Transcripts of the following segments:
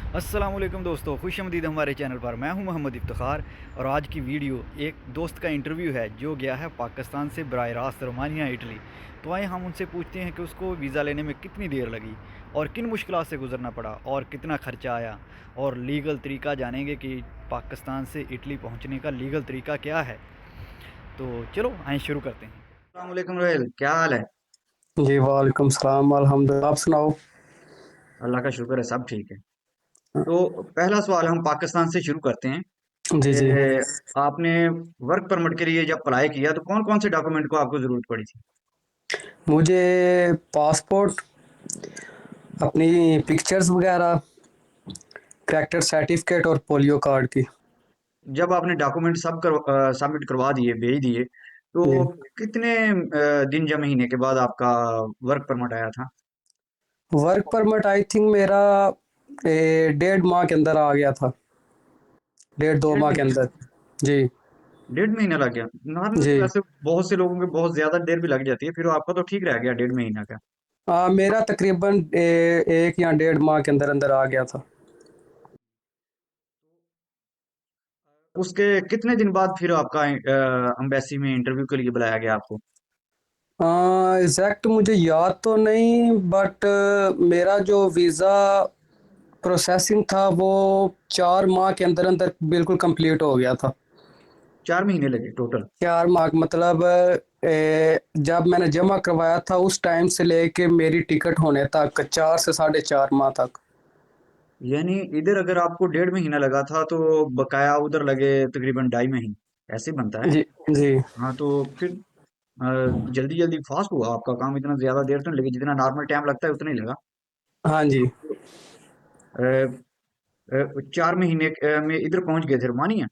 अस्सलाम वालेकुम दोस्तों, खुशामदीद हमारे चैनल पर। मैं हूं मोहम्मद इफ्तिखार और आज की वीडियो एक दोस्त का इंटरव्यू है जो गया है पाकिस्तान से बराह रास्त रोमानिया इटली। तो आइए हम उनसे पूछते हैं कि उसको वीज़ा लेने में कितनी देर लगी और किन मुश्किलात से गुजरना पड़ा और कितना ख़र्चा आया, और लीगल तरीका जानेंगे कि पाकिस्तान से इटली पहुँचने का लीगल तरीका क्या है। तो चलो आइए शुरू करते हैं। अस्सलाम वालेकुम रोहेल, क्या हाल है? जी वालेकुम सलाम अल्हम्दुलिल्लाह। आप सुनाओ। अल्लाह का शुक्र है, सब ठीक है। तो पहला सवाल हम पाकिस्तान से शुरू करते हैं जी जी। कि आपने वर्क परमिट के लिए जब अप्लाई किया तो कौन कौन से डॉक्यूमेंट को आपको जरूरत पड़ी थी? मुझे पासपोर्ट, अपनी पिक्चर्स वगैरह, करेक्टर सर्टिफिकेट और पोलियो कार्ड की। जब आपने डॉक्यूमेंट सबमिट करवा दिए, भेज दिए, तो जी। कितने दिन या महीने के बाद आपका वर्क परमिट आया था? वर्क परमिट आई थिंक मेरा 1.5 माह के अंदर आ गया था। 1.5 2 माह के डेढ़ अंदर। जी। डेढ़ महीना लग गया? नॉर्मली जी। वैसे बहुत से लोगों के बहुत ज्यादा देर भी लग जाती है, फिर आपका तो ठीक रह गया 1.5 महीना का। मेरा तकरीबन 1 या 1.5 माह के अंदर अंदर आ गया था। उसके कितने दिन बाद फिर आपका एम्बेसी में इंटरव्यू के लिए बुलाया गया आपको? एग्जैक्ट मुझे याद तो नहीं, बट मेरा जो वीज़ा प्रोसेसिंग था वो 4 माह के अंदर अंदर बिल्कुल कंप्लीट हो गया था। 4 महीने लगे टोटल? 4 माह मतलब जब मैंने जमा करवाया था उस टाइम से लेके मेरी टिकट होने तक 4 से 4.5 माह तक। यानी इधर अगर आपको 1.5 महीना लगा था तो बकाया उधर लगे तकरीबन 2.5 महीने, ऐसे बनता है। जी जी। हाँ, तो फिर जल्दी जल्दी फास्ट हुआ आपका काम, इतना ज्यादा देर तो नहीं लगी, जितना नॉर्मल टाइम लगता है उतना ही लगा। हाँ जी। अ, 4 महीने में इधर पहुंच गए थे रोमानिया?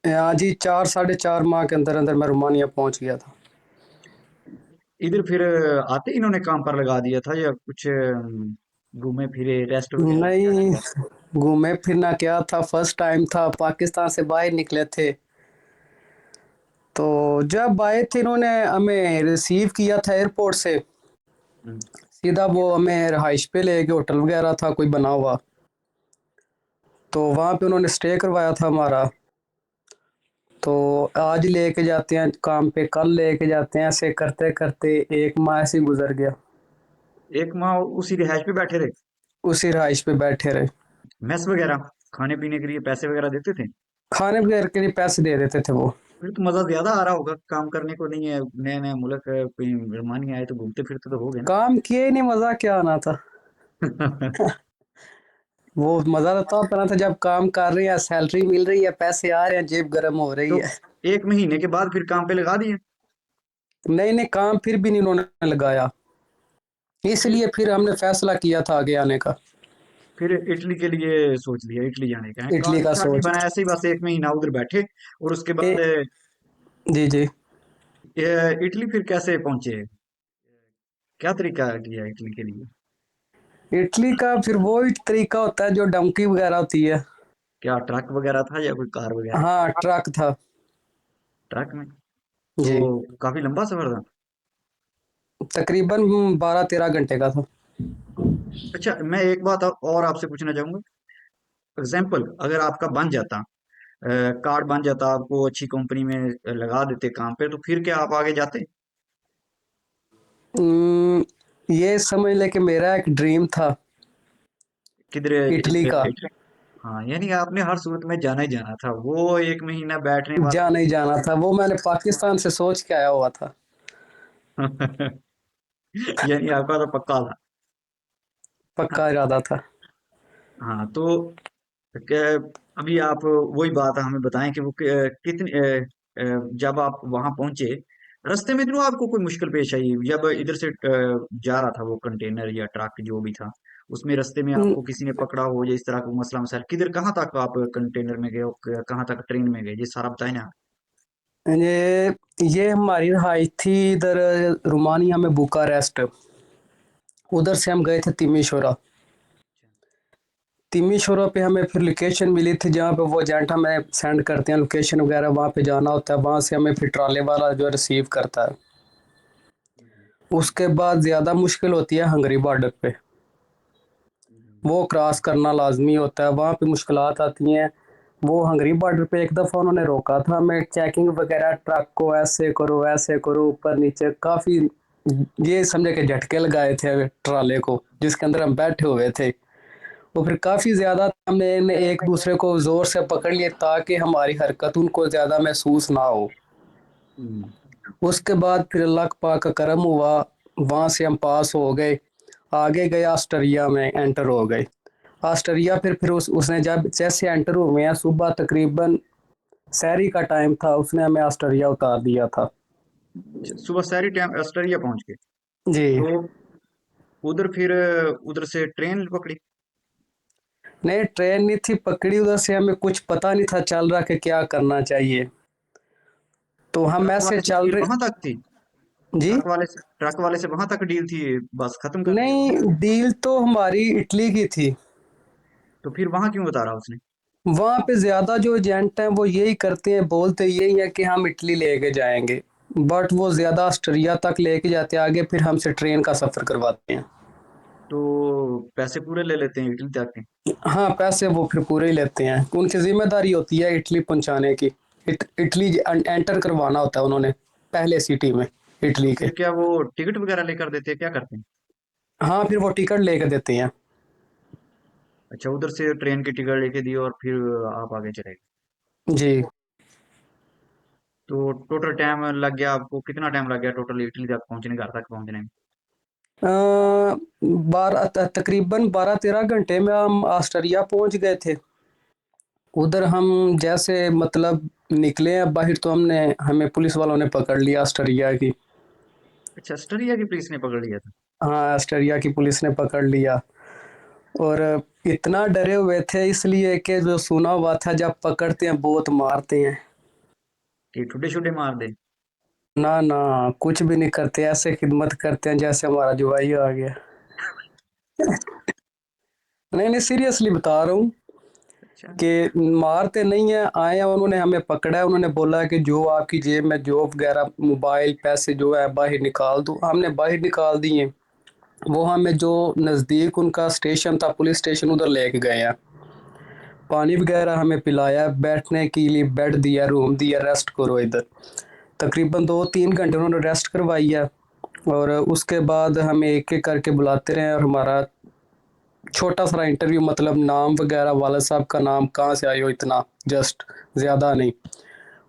हाँ जी, 4 साढ़े 4 माह के अंदर अंदर मैं रोमानिया पहुंच गया था। इधर फिर आते ही इन्होंने काम पर लगा दिया था या कुछ घूमे फिरे, रेस्ट वगैरह क्या नहीं, किया? घूमे फिरना क्या था, फर्स्ट टाइम था, पाकिस्तान से बाहर निकले थे। तो जब आए थे इन्होंने हमें रिसीव किया था एयरपोर्ट से, हम्म, सीधा वो हमें रहाइश पे ले गए, होटल वगैरह था कोई बना हुआ, तो वहाँ पे उन्होंने स्टे करवाया था हमारा। तो आज लेके जाते हैं काम पे, कल लेके जाते हैं, ऐसे करते करते 1 माह ऐसे ही गुजर गया। 1 माह उसी रिहाइश पे बैठे रहे? उसी रहाइश पे बैठे रहे। मेस वगैरह, खाने पीने के लिए पैसे वगैरह देते थे? खाने वगैरह के लिए पैसे दे देते थे वो। फिर तो मजा ज्यादा आ रहा होगा, काम करने को नहीं है, नया नया मुल्क है, कोई मेहमान ही आए तो घूमते फिरते तो हो गए काम किए ही नहीं, मजा क्या आना था। ना? वो मजा तो तब आना था जब काम कर रहे हैं, सैलरी मिल रही है, पैसे आ रहे हैं, जेब गर्म हो रही तो है। 1 महीने के बाद फिर काम पे लगा दिए? नहीं नहीं, काम फिर भी नहीं उन्होंने लगाया, फिर इसलिए फिर हमने फैसला किया था आगे आने का। फिर इटली के लिए सोच लिया, इटली जाने का है, इटली काफी का अच्छा नहीं सोच। बना ऐसे ही, बस 1 महीना उधर बैठे और उसके ए, बाद जी जी। इटली फिर कैसे पहुंचे? क्या तरीका किया इटली के लिए? इटली का फिर वो ही तरीका होता है जो डंकी वगैरह होती है। क्या ट्रक वगैरह था या कोई कार वगैरह? हाँ, ट्रक था। ट्रक में? तो जी। काफी लंबा सफर था। तकरीबन 12 13 घंटे का था। अच्छा, मैं एक बात और आपसे पूछना चाहूंगा। एग्जाम्पल, अगर आपका बन जाता, कार्ड बन जाता, आपको अच्छी कंपनी में लगा देते काम पे, तो फिर क्या आप आगे जाते? हम्म, ये समझ ले कि मेरा एक ड्रीम था किधर? इटली का। हाँ, यानी आपने हर सूरत में जाना ही जाना था, वो 1 महीना बैठने जा नहीं जाना था, वो मैंने पाकिस्तान से सोच के आया हुआ था। वाला। यानी आपका तो पक्का था। पक्का इरादा था। हाँ, तो क्या, अभी आप वही बात हमें बताएं कि वो कितनी जब आप वहां पहुंचे, रास्ते में तो आपको कोई मुश्किल पेश आई जब इधर से जा रहा था वो कंटेनर या ट्रक जो भी था, उसमें रास्ते में हम्म, आपको किसी ने पकड़ा हो या इस तरह का मसला मसाइल, किधर कहाँ तक आप कंटेनर में गए हो, कहाँ तक ट्रेन में गए, ये सारा बताएं ना। ये हमारी रहाइश थी इधर रोमानिया में, बुकारेस्ट। उधर से हम गए थे तिमिशोरा। तिमिशोरा पे हमें फिर लोकेशन मिली थी जहाँ पे वो एजेंट हमें सेंड करते हैं लोकेशन वगैरह, वहाँ पे जाना होता है, वहाँ से हमें फिर ट्राले वाला जो है रिसीव करता है। उसके बाद ज़्यादा मुश्किल होती है हंगरी बॉर्डर पे। वो क्रॉस करना लाजमी होता है, वहाँ पे मुश्किलात आती हैं। वो हंगरी बॉर्डर पे एक दफ़ा उन्होंने रोका था हमें, चेकिंग वगैरह, ट्रक को ऐसे करो, ऊपर नीचे काफ़ी, ये समझे कि झटके लगाए थे ट्राले को जिसके अंदर हम बैठे हुए थे। वो फिर काफ़ी ज़्यादा हमने एक दूसरे को ज़ोर से पकड़ लिए ताकि हमारी हरकत उनको ज़्यादा महसूस ना हो। हम्म। उसके बाद फिर अल्लाह पाक का करम हुआ, वहाँ से हम पास हो गए, आगे गए ऑस्ट्रिया में एंटर हो गए। ऑस्ट्रिया फिर उसने जब जैसे एंटर हुए हैं, सुबह तकरीबन सहरी का टाइम था, उसने हमें ऑस्ट्रिया उतार दिया था। अच्छा, सुबह सारी टाइम ऑस्ट्रेलिया पहुंच गए। जी। तो उधर फिर उधर से ट्रेन पकड़ी। नहीं, ट्रेन नहीं थी पकड़ी, उधर से हमें कुछ पता नहीं था चल रहा कि क्या करना चाहिए, तो हम ट्रक ऐसे वाले से चल डील रहे। वहां तक थी। जी। ट्रक वाले से वहां तक डील थी, बस खत्म कर दी उसने। नहीं, डील तो हमारी इटली की थी। तो फिर वहां क्यों बता रहा उसने? वहाँ पे ज़्यादा जो एजेंट हैं वो यही करते हैं, बोलते यही है कि हम इटली लेके जाएंगे, बट वो ज़्यादा ऑस्ट्रिया तक लेके जाते हैं, आगे फिर हमसे ट्रेन का सफ़र करवाते हैं। तो पैसे पूरे ले लेते हैं इटली तक के। हाँ, पैसे वो फिर पूरे ही लेते हैं, उनकी जिम्मेदारी होती है इटली पहुंचाने की। इटली एंटर करवाना होता है उन्होंने पहले सिटी में तो इटली के। फिर क्या वो टिकट वगैरह लेकर देते हैं, क्या करते हैं? हाँ, फिर वो टिकट लेके देते हैं। अच्छा, उधर से ट्रेन की टिकट लेके दी और फिर आप आगे चले गए। जी। तो टोटल टाइम लग गया आपको, कितना टाइम लग गया टोटल इटली तक पहुंचने, घर तक पहुंचने में? अ, तकरीबन 12-13 घंटे में हम ऑस्ट्रिया पहुंच गए थे। उधर हम जैसे मतलब निकले हैं बाहर, तो हमें पुलिस वालों ने पकड़ लिया ऑस्ट्रिया की। अच्छा, ऑस्ट्रेलिया की पुलिस ने पकड़ लिया था। हाँ, ऑस्ट्रिया की पुलिस ने पकड़ लिया। और इतना डरे हुए थे इसलिए कि जो सुना हुआ था जब पकड़ते हैं बहुत मारते हैं। कि ठुड्डे शुड्डे मार दे। ना ना, कुछ भी नहीं करते, ऐसे खिदमत करते हैं जैसे हमारा जवाई आ गया। नहीं नहीं, सीरियसली बता रहा हूँ अच्छा। कि मारते नहीं है, आए हैं उन्होंने हमें पकड़ा है, उन्होंने बोला है कि जो आपकी जेब में जो वगैरह मोबाइल पैसे जो है बाहर निकाल दो, हमने बाहर निकाल दिए। वो हमें जो नज़दीक उनका स्टेशन था, पुलिस स्टेशन, उधर लेके गए हैं। पानी वगैरह हमें पिलाया, बैठने के लिए बेड दिया, रूम दिया, रेस्ट करो इधर। तकरीबन 2-3 घंटे उन्होंने रेस्ट करवाई है। और उसके बाद हमें एक एक करके बुलाते रहे, और हमारा छोटा सा इंटरव्यू, मतलब नाम वगैरह, वाला साहब का नाम, कहाँ से आए हो, इतना जस्ट, ज़्यादा नहीं।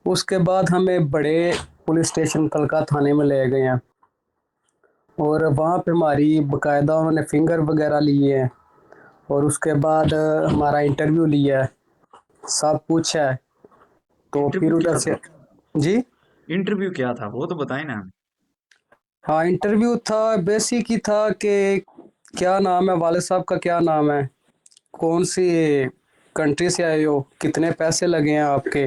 उसके बाद हमें बड़े पुलिस स्टेशन कलका थाने में ले गए हैं, और वहाँ पे हमारी बकायदा उन्होंने फिंगर वगैरह लिए हैं, और उसके बाद हमारा इंटरव्यू लिया है, सब कुछ है। तो फिर इंटरव्यू उधर क्या से। था? जी। इंटरव्यू क्या था वो तो बताए ना हमें। हाँ, इंटरव्यू था, बेसिक ही था कि क्या नाम है, वाले साहब का क्या नाम है, कौन सी कंट्री से आए हो, कितने पैसे लगे हैं आपके,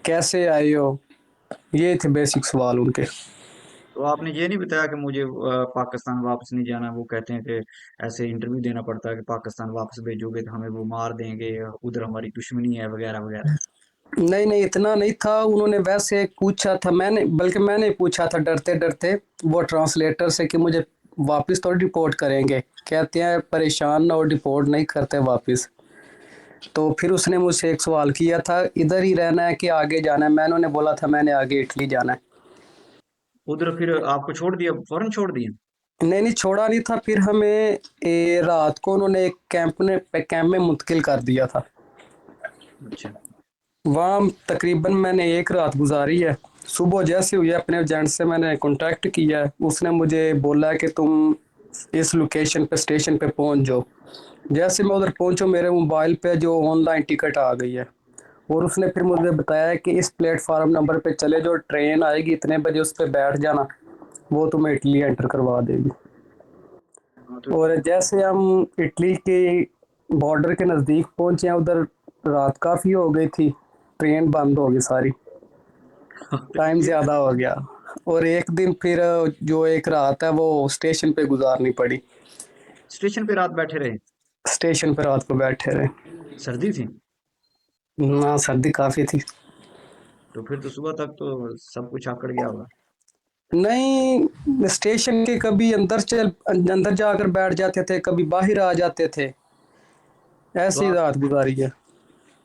कैसे आए हो, ये थे बेसिक सवाल उनके। तो आपने ये नहीं बताया कि मुझे पाकिस्तान वापस नहीं जाना? वो कहते हैं कि ऐसे इंटरव्यू देना पड़ता है कि पाकिस्तान वापस भेजोगे तो हमें वो मार देंगे, उधर हमारी दुश्मनी है वगैरह वगैरह। नहीं नहीं, इतना नहीं था, उन्होंने वैसे पूछा था, मैंने पूछा था डरते डरते वो ट्रांसलेटर से कि मुझे वापस तो डिपोर्ट करेंगे, कहते हैं परेशान ना हो, डिपोर्ट नहीं करते वापस। तो फिर उसने मुझसे एक सवाल किया था, इधर ही रहना है कि आगे जाना है, मैंने उन्हें बोला था मैंने आगे इटली जाना है। उधर फिर आपको छोड़ दिया, फौरन छोड़ दिया? नहीं नहीं, छोड़ा नहीं था, फिर हमें रात को उन्होंने एक कैंप में मुंतकिल कर दिया था। अच्छा। वहाँ तकरीबन मैंने एक रात गुजारी है। सुबह जैसे हुई अपने एजेंट से मैंने कांटेक्ट किया है, उसने मुझे बोला कि तुम इस लोकेशन पे, स्टेशन पे पहुंच जाओ। जैसे मैं उधर पहुंचा, मेरे मोबाइल पे जो ऑनलाइन टिकट आ गई है, और उसने फिर मुझे बताया कि इस प्लेटफार्म नंबर पे चले जो ट्रेन आएगी इतने बजे, उस पर बैठ जाना, वो तुम्हें इटली एंटर करवा देगी। हाँ तो और जैसे हम इटली के बॉर्डर के नज़दीक पहुंचे हैं, उधर रात काफ़ी हो गई थी, ट्रेन बंद हो गई सारी, तो टाइम फिर ज़्यादा हो गया। और एक दिन फिर जो एक रात है वो स्टेशन पे गुजारनी पड़ी। स्टेशन पे रात बैठे रहे? स्टेशन पे रात को बैठे रहे। सर्दी थी? ना, सर्दी काफ़ी थी। तो फिर तो सुबह तक तो सब कुछ आकड़ गया होगा। नहीं, स्टेशन के कभी अंदर जाकर बैठ जाते थे, कभी बाहर आ जाते थे। तो ऐसी आप रात गुजारी है।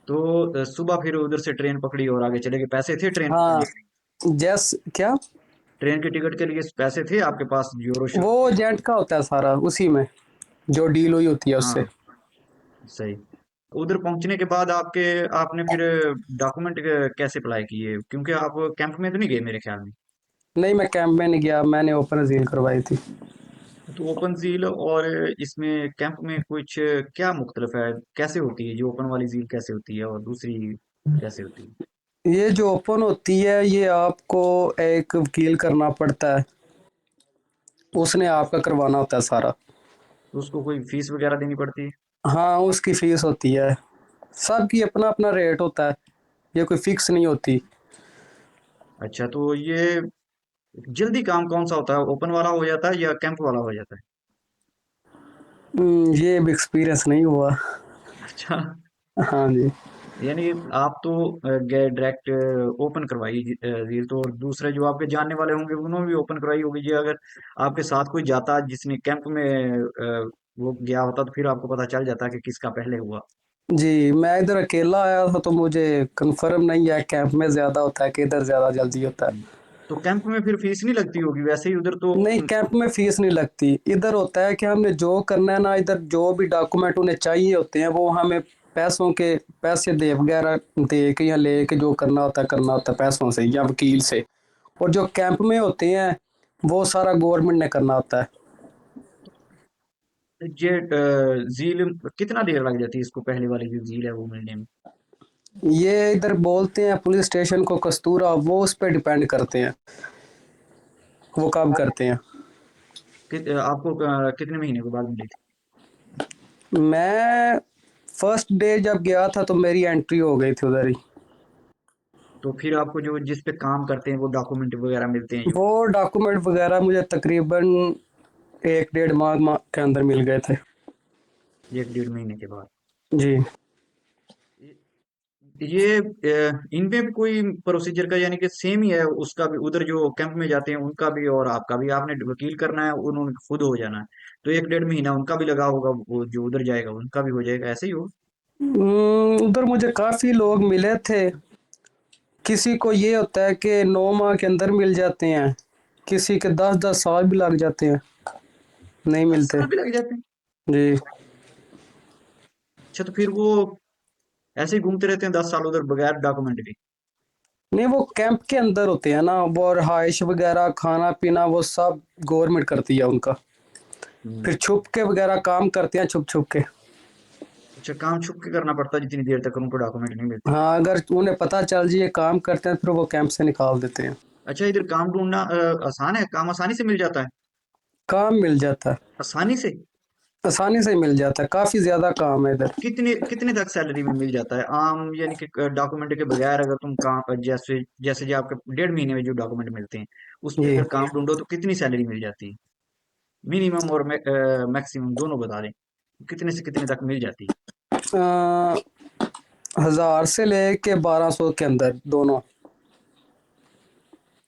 तो सुबह फिर उधर से ट्रेन पकड़ी और आगे चले गए। पैसे थे ट्रेन के हाँ। लिए? जैस क्या? ट्रेन की टिकट के लिए पैसे थे आपके पास, यूरो वो शूरो के? एजेंट का होता है सारा, उसी में जो डील हुई होती है उससे। हाँ, सही। उधर पहुंचने के बाद आपने फिर डॉक्यूमेंट कैसे अप्लाई किए, क्योंकि आप कैंप में तो नहीं गए मेरे ख्याल में? नहीं, मैं कैंप में नहीं गया, मैंने ओपन झील करवाई थी। तो ओपन झील और इसमें कैंप में कुछ क्या मुख्तलिफ है? कैसे होती है जो ओपन वाली झील, कैसे होती है और दूसरी कैसे होती है? ये जो ओपन होती है ये आपको एक वकील करना पड़ता है, उसने आपका करवाना होता है सारा। तो उसको कोई फीस वगैरह देनी पड़ती है? हाँ, उसकी फीस होती है। सबकी अपना अपना रेट होता है, ये कोई फिक्स नहीं होती। अच्छा, तो ये जल्दी काम कौन सा होता है, ओपन वाला हो जाता है या कैंप वाला हो जाता है? ये भी एक्सपीरियंस नहीं हुआ। अच्छा। हाँ जी। यानी आप तो गए डायरेक्ट ओपन करवाई झील, तो और दूसरे जो आपके जानने वाले होंगे उन्होंने भी ओपन करवाई होगी जी। अगर आपके साथ कोई जाता जिसने कैंप में वो गया होता, तो फिर आपको पता चल जाता कि किसका पहले हुआ। जी, मैं इधर अकेला आया था तो मुझे कंफर्म नहीं है कैंप में ज़्यादा होता है कि इधर ज़्यादा जल्दी होता है। हम्म। तो कैंप में फिर फीस नहीं लगती होगी वैसे ही उधर तो? नहीं, कैंप में फीस नहीं लगती। इधर होता है कि हमने जो करना है ना, इधर जो भी डॉक्यूमेंट उन्हें चाहिए होते हैं वो हमें पैसों के पैसे दे वगैरह दे के या ले के जो करना होता है पैसों से या वकील से। और जो कैंप में होते हैं वो सारा गवर्नमेंट ने करना होता है। ये झील कितना देर लग जाती है इसको, पहले वाली जो झील है वो मिलने में? ये इधर बोलते हैं पुलिस स्टेशन को कस्तूरा, वो उस पर डिपेंड करते हैं, वो कब करते हैं। आपको कितने महीने के बाद मिली थी? मैं फर्स्ट डे जब गया था तो मेरी एंट्री हो गई थी उधर ही। तो फिर आपको जो जिस पे काम करते हैं वो डॉक्यूमेंट वगैरह मिलते हैं? वो डॉक्यूमेंट वगैरह मुझे तकरीबन एक डेढ़ माह के अंदर मिल गए थे। एक डेढ़ महीने के बाद? जी। ये इनमें भी कोई प्रोसीजर का, यानी कि सेम ही है उसका भी, उधर जो कैंप में जाते हैं उनका भी और आपका भी? आपने वकील करना है, उन्होंने खुद हो जाना है, तो एक डेढ़ महीना उनका भी लगा होगा, वो जो उधर जाएगा उनका भी हो जाएगा, ऐसे ही हो? उधर मुझे काफ़ी लोग मिले थे। किसी को ये होता है कि 9 माह के अंदर मिल जाते हैं, किसी के 10-10 साल भी लग जाते हैं, नहीं 10 साल मिलते। भी लग जाते हैं? जी। अच्छा, तो फिर वो ऐसे ही घूमते रहते हैं 10 साल उधर बगैर डॉक्यूमेंट के? नहीं, वो कैंप के अंदर होते हैं ना, वो रहाइश वगैरह खाना पीना वो सब गवर्नमेंट करती है उनका। हम्म। फिर छुप के वगैरह काम करते हैं, छुप छुप के। अच्छा, काम छुप के करना पड़ता है जितनी देर तक उनको डॉक्यूमेंट नहीं मिलते? हाँ, अगर उन्हें पता चल जाए काम करते हैं फिर वो कैंप से निकाल देते हैं। अच्छा, इधर काम ढूंढना आसान है? काम आसानी से मिल जाता है? काम मिल जाता है, आसानी से? आसानी से मिल जाता है, काफ़ी ज़्यादा काम है इधर। कितने कितने तक सैलरी में मिल जाता है आम, यानी कि डॉक्यूमेंट के बगैर अगर तुम काम, जैसे जैसे जो आपके डेढ़ महीने में जो डॉक्यूमेंट मिलते हैं उस पे जी। अगर काम ढूंढो तो कितनी सैलरी मिल जाती है? मिनिमम और मैक्सिमम दोनों बता दें, कितने से कितने तक मिल जाती है? 1000 से लेके 1200 के अंदर दोनों।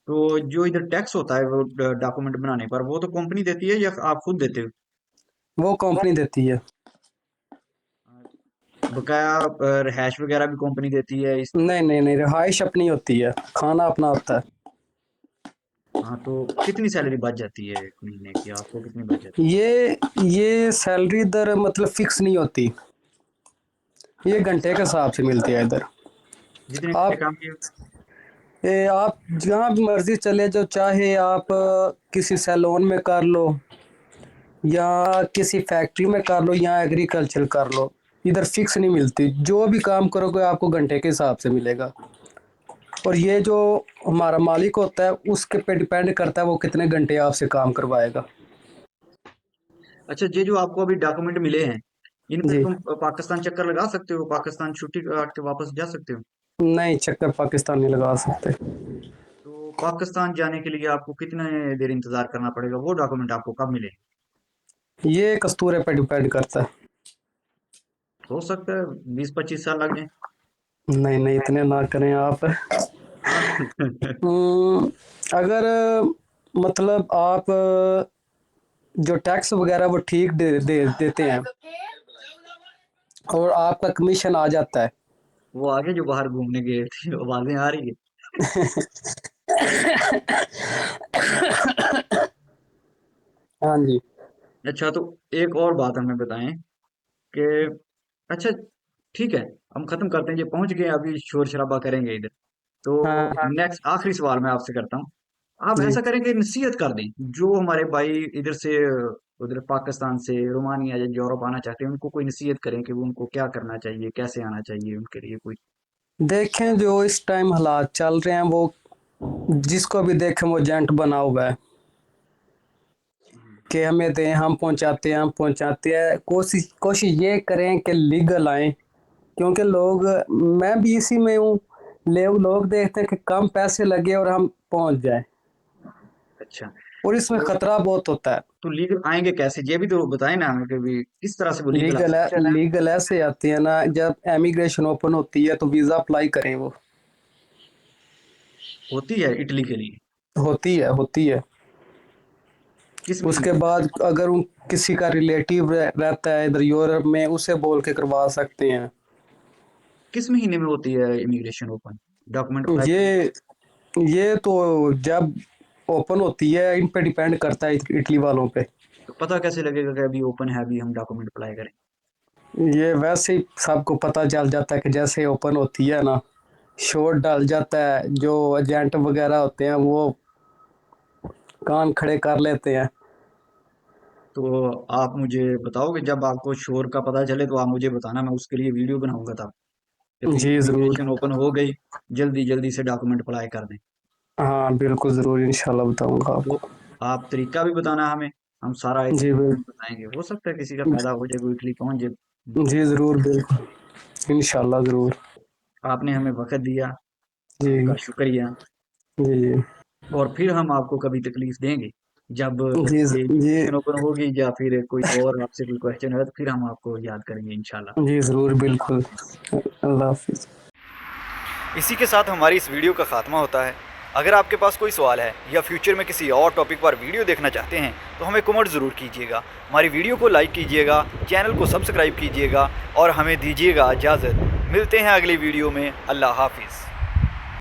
तो जो इधर टैक्स होता है वो डॉक्यूमेंट बनाने पर, वो तो कंपनी देती है या आप खुद देते हो? वो कंपनी देती है। बकाया रिहाइश वगैरह भी कंपनी देती है इस? नहीं नहीं नहीं, रिहाइश अपनी होती है, खाना अपना होता है। हाँ, तो कितनी सैलरी बच जाती है एक महीने की, आपको कितनी बच जाती ये सैलरी इधर मतलब फिक्स नहीं होती, ये घंटे के हिसाब से मिलती है इधर। है जितने घंटे आप काम किए? आप जहाँ भी मर्जी चले जाओ, चाहे आप किसी सैलून में कर लो या किसी फैक्ट्री में कर लो या एग्रीकल्चर कर लो, इधर फिक्स नहीं मिलती। जो भी काम करोगे आपको घंटे के हिसाब से मिलेगा। और ये जो हमारा मालिक होता है उसके पे डिपेंड करता है वो कितने घंटे आपसे काम करवाएगा। अच्छा, ये जो आपको अभी डॉक्यूमेंट मिले हैं, इन पे जी। तुम पाकिस्तान चक्कर लगा सकते हो, पाकिस्तान छुट्टी काट के वापस जा सकते हो? नहीं, चक्कर पाकिस्तान नहीं लगा सकते। तो पाकिस्तान जाने के लिए आपको कितने देर इंतजार करना पड़ेगा, वो डॉक्यूमेंट आपको कब मिले? ये कस्तूरे पे डिपेंड करता है। हो सकता है 20-25 साल लग जाए। नहीं नहीं, इतने ना करें आप। हाँ। अगर मतलब आप जो टैक्स वगैरह वो ठीक दे देते हैं और आपका कमीशन आ जाता है। वो आगे जो बाहर घूमने गए थे, आवाज़ें आ रही है। हाँ जी। अच्छा, तो एक और बात हमें बताएं कि अच्छा, ठीक है, हम खत्म करते हैं, ये पहुंच गए, अभी शोर शराबा करेंगे इधर। तो हाँ नेक्स्ट आखिरी सवाल मैं आपसे करता हूँ। आप जी। ऐसा करेंगे, नसीहत कर दें जो हमारे भाई इधर से, उधर पाकिस्तान से, रोमानिया या यूरोप आना चाहते हैं, उनको कोई नसीहत करें कि वो उनको क्या करना चाहिए, कैसे आना चाहिए, उनके लिए कोई। देखें जो इस टाइम हालात चल रहे हैं वो जिसको भी देखें वो एजेंट बना हुआ है कि हमें दें, हम पहुंचाते हैं। कोशिश कोशिश ये करें कि लीगल आए, क्योंकि लोग, मैं भी इसी में हूँ, लोग देखते हैं कि कम पैसे लगे और हम पहुंच जाए, अच्छा, और इसमें तो खतरा बहुत होता है। लीगल आएंगे कैसे, ये भी तो बताएं ना हमें कि भी किस तरह से वो लीगल आ लीगल सकते है, लीगल ऐसे आती है ना, जब एमिग्रेशन ओपन होती है तो वीज़ा अप्लाई करें वो। हैं। होती है इटली के लिए होती है, होती है। किस उसके महीने? बाद अगर किसी का रिलेटिव रहता है इधर यूरोप में, उसे बोल के करवा सकते हैं। किस महीने में होती है इमिग्रेशन ओपन, डॉक्यूमेंट अप्लाई करने? ये ये तो जब ओपन होती है इन पे डिपेंड करता है, इटली वालों पे। तो पता कैसे लगेगा कि अभी ओपन है, अभी हम डॉक्यूमेंट अप्लाई करें? ये वैसे ही सबको पता चल जाता है कि जैसे ओपन होती है ना, शोर डाल जाता है, जो एजेंट वगैरह होते हैं वो कान खड़े कर लेते हैं। तो आप मुझे बताओगे, जब आपको शोर का पता चले तो आप मुझे बताना, मैं उसके लिए वीडियो बनाऊंगा तब कि भाई जी ज़रूर। इमिग्रेशन ओपन हो गई, जल्दी जल्दी से डॉक्यूमेंट अप्लाई कर दें। हाँ बिल्कुल ज़रूर, इंशाल्लाह बताऊंगा तो आपको। आप तरीका भी बताना हमें, हम सारा एक जी बिल्कुल। बताएंगे, हो सकता है किसी का फायदा हो जाए, कोई इटली पहुंच जाए। जी ज़रूर, बिल्कुल इंशाल्लाह ज़रूर। आपने हमें वक्त दिया, जी आपका शुक्रिया। जी जी। और फिर हम आपको कभी तकलीफ देंगे जब जी ये जी। इमिग्रेशन ओपन होगी, या फिर कोई और आपसे कोई क्वेश्चन है तो फिर हम आपको याद करेंगे इंशाल्लाह। जी ज़रूर, अल्लाह बिल्कुल। हाफिज़। अल्लाह हाफिज़। इसी के साथ हमारी इस वीडियो का खात्मा होता है। अगर आपके पास कोई सवाल है या फ्यूचर में किसी और टॉपिक पर वीडियो देखना चाहते हैं तो हमें कमेंट ज़रूर कीजिएगा, हमारी वीडियो को लाइक कीजिएगा, चैनल को सब्सक्राइब कीजिएगा और हमें दीजिएगा इजाज़त। मिलते हैं अगली वीडियो में। अल्लाह हाफिज़।